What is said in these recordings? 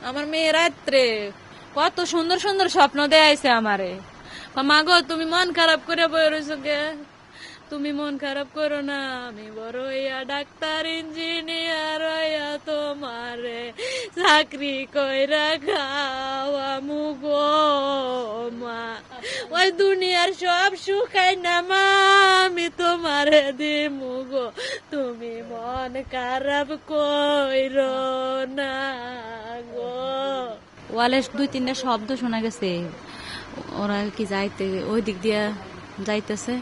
আমার মেয়ে রাত্রে কত সুন্দর সুন্দর স্বপ্ন দেয়াইছে আমারে। মা গো, তুমি মন খারাপ করে বই রইছো কে? তুমি মন খারাপ করো না, আমি বড় হইয়া ডাক্তার ইঞ্জিনিয়ার হইয়া তোমারে চাকরি কইরা খাওয়ামু গো মা। ওই দুনিয়ার সব সুখাই না মা, আমি তোমারে দিমু গো, তুমি মন খারাপ কইরো না গো। ওয়ালে 2-3টা শব্দ শোনা গেছে, ওরা কি যাইতে ওই দিক দিয়া যাইতেছে,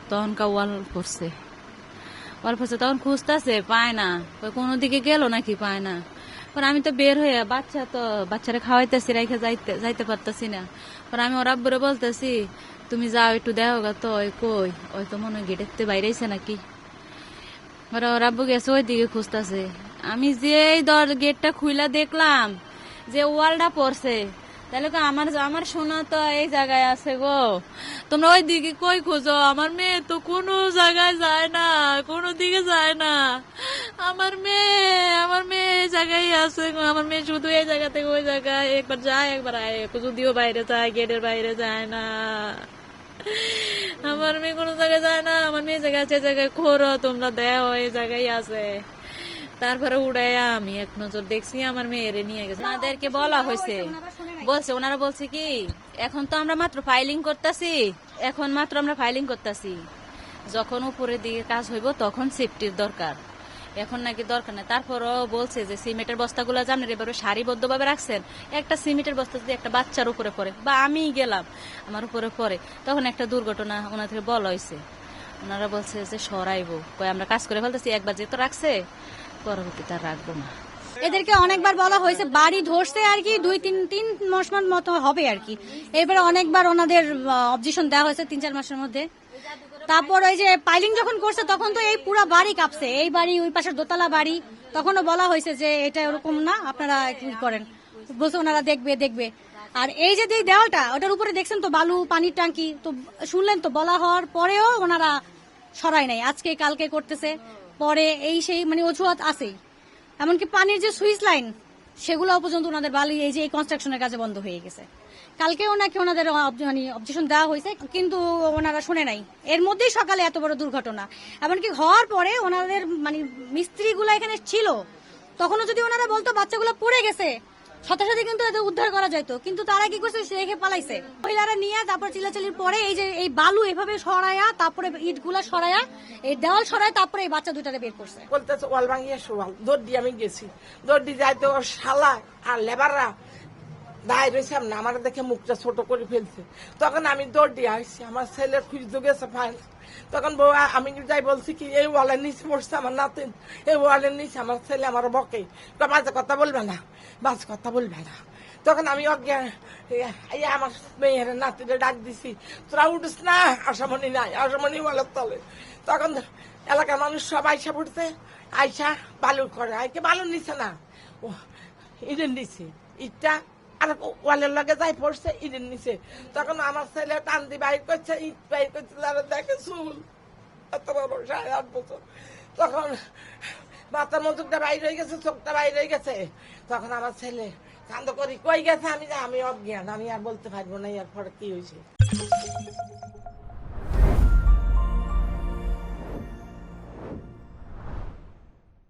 তখন ওয়াল পড়ছে তখন খুঁজতেছে, পায় না, কোনো দিকে গেল নাকি পায় না। পরে আমি তো বের হয়ে বাচ্চারা খাওয়াইতেছি, রেখে যাইতে পারতেছি না। পরে আমি ওর আব্বুরে বলতেছি, তুমি যাও একটু দেখো গা তো, ওই কই, ওই তো মনে হয় গেটের বাইরেছে নাকি। ওরা ওর আব্বু গেছে ওই দিকে খুঁজতেছে। আমি যে গেটটা খুইলা দেখলাম যে ওয়ালটা পড়ছে, তাহলে তো আমার সোনা তো এই জায়গায় আছে গো, তোমরা ওই দিকে কই খোঁজো? আমার মেয়ে তো কোনো জায়গায় যায় না, কোনো দিকে যায় না। আমার মেয়ে এই জায়গায় আছে গো, আমার মেয়ে শুধু এই জায়গা থেকে ওই জায়গায় একবার যায় একবার আয়, যদিও বাইরে যায়, গেটের বাইরে যায় না। আমার মেয়ে কোনো জায়গায় যায় না, আমার মেয়ে জায়গায় আছে, জায়গায় খোরো তোমরা দেও, এই জায়গায় আছে। তারপরে উড়াইয়া আমি এক নজর দেখছি, আমার মেয়েরে নিয়ে গেছে। ওনাদেরকে বলা হয়েছে, ওনারা বলছে কি, এখন তো আমরা মাত্র ফাইলিং করতেছি, যখন উপরের দিকে কাজ হইব তখন সেফটির দরকার, এখন নাকি দরকার নেই। তারপরও বলছে যে সিমেন্টের বস্তাগুলো জানেন এবারে সারিবদ্ধ ভাবে রাখছেন, একটা সিমেন্টের বস্তা যদি একটা বাচ্চার উপরে পড়ে বা আমি গেলাম আমার উপরে পড়ে, তখন একটা দুর্ঘটনা ওনাদের বলা হয়েছে। ওনারা বলছে যে সরাইবো, আমরা কাজ করে ফেলতেছি, একবার যেহেতু রাখছে পরবর্তীতে আর রাখবো না। এদেরকে অনেকবার বলা হয়েছে, বাড়ি ধরছে আর কি 2-3 মাস মতো হবে আর কি। এবারে অনেকবার ওনাদের অবজেকশন দেওয়া হয়েছে 3-4 মাসের মধ্যে। তারপর ওই যে পাইলিং যখন করছে তখন তো এই পুরো বাড়ি কাঁপছে, এই বাড়ি ওই পাশের দোতলা বাড়ি, তখনও বলা হয়েছে যে এটা এরকম না, আপনারা কি করেন, বলছে ওনারা দেখবে। আর এই যে দেওয়ালটা, ওটার উপরে দেখছেন তো বালু পানির ট্যাঙ্কি, তো শুনলেন তো, বলা হওয়ার পরেও ওনারা সরাই নাই, আজকে কালকে করতেছে, পরে এই সেই মানে অজুহাত আছেই। এমনকি পানির যে সুইচ লাইন সেগুলো পর্যন্ত ওনাদের বালি এই যে এই কনস্ট্রাকশনের কাজে বন্ধ হয়ে গেছে। কালকেও নাকি ওনাদের মানে অবজেকশন দেওয়া হয়েছে, কিন্তু ওনারা শুনে নাই। এর মধ্যেই সকালে এত বড় দুর্ঘটনা, এমনকি হওয়ার পরে ওনাদের মানে মিস্ত্রিগুলো এখানে ছিল, তখনও যদি ওনারা বলতো বাচ্চাগুলো পড়ে গেছে, সাথে সাথে কিন্তু এদের উদ্ধার করা যেত, কিন্তু তারা কি করছে, রেখে পালাইছে। মহিলারা নিয়ে তারপর চিল্লাচিল্লির পরে এই যে এই বালু এভাবে সরায়া, তারপরে ইট গুলা সরায়া, এই দেওয়াল সরায়, তারপরে এই বাচ্চা দুইটারে বের করছে। বলতেছে ওয়াল ভাঙিয়ে শোয়াল, দৌড় দিয়ে আমি গেছি, দৌড় দিয়ে যাইতে ওর শালা আর লেবাররা দাঁড়িয়ে রয়েছে, না আমার দেখে মুখটা ছোট করে ফেলছে। তখন আমি দৌড় দিয়ে আসছি, আমার ছেলের খুঁজতে গেছে ফাইন। তখন বউ আমি যাই বলছি কি, এই ওয়ালের নিচে পড়ছে আমার নাতিন, এই ওয়ালের নিচে আমার ছেলে আমার বকে, বাজে কথা বলবে না, বাজে কথা বলবে না। তখন আমি অজ্ঞান আমার মেয়ের নাতিরে ডাক দিছি, তোরা উঠিস না, আসামনি নাই, আসামনি ওয়ালের তলে। তখন এলাকার মানুষ সব আইসা পড়ছে, আইসা বালু করে, আইকে বালু নিছে না, ও ইটের নিচে, ইটটা আর ওয়ালের লগে যাই পড়ছে ইটের নিচে। তখন আমার ছেলে টান্দি বাইর করছে, ইট বাইর করছে, যারা দেখে চুল এত বড় 8.5 বছর। তখন মাথার মজুকটা বাইর হয়ে গেছে, চোখটা বাইর হয়ে গেছে। তখন আমার ছেলে কান্দ করি কই গেছে, আমি অজ্ঞান, আমি আর বলতে পারবো না এর পরে কি হয়েছে।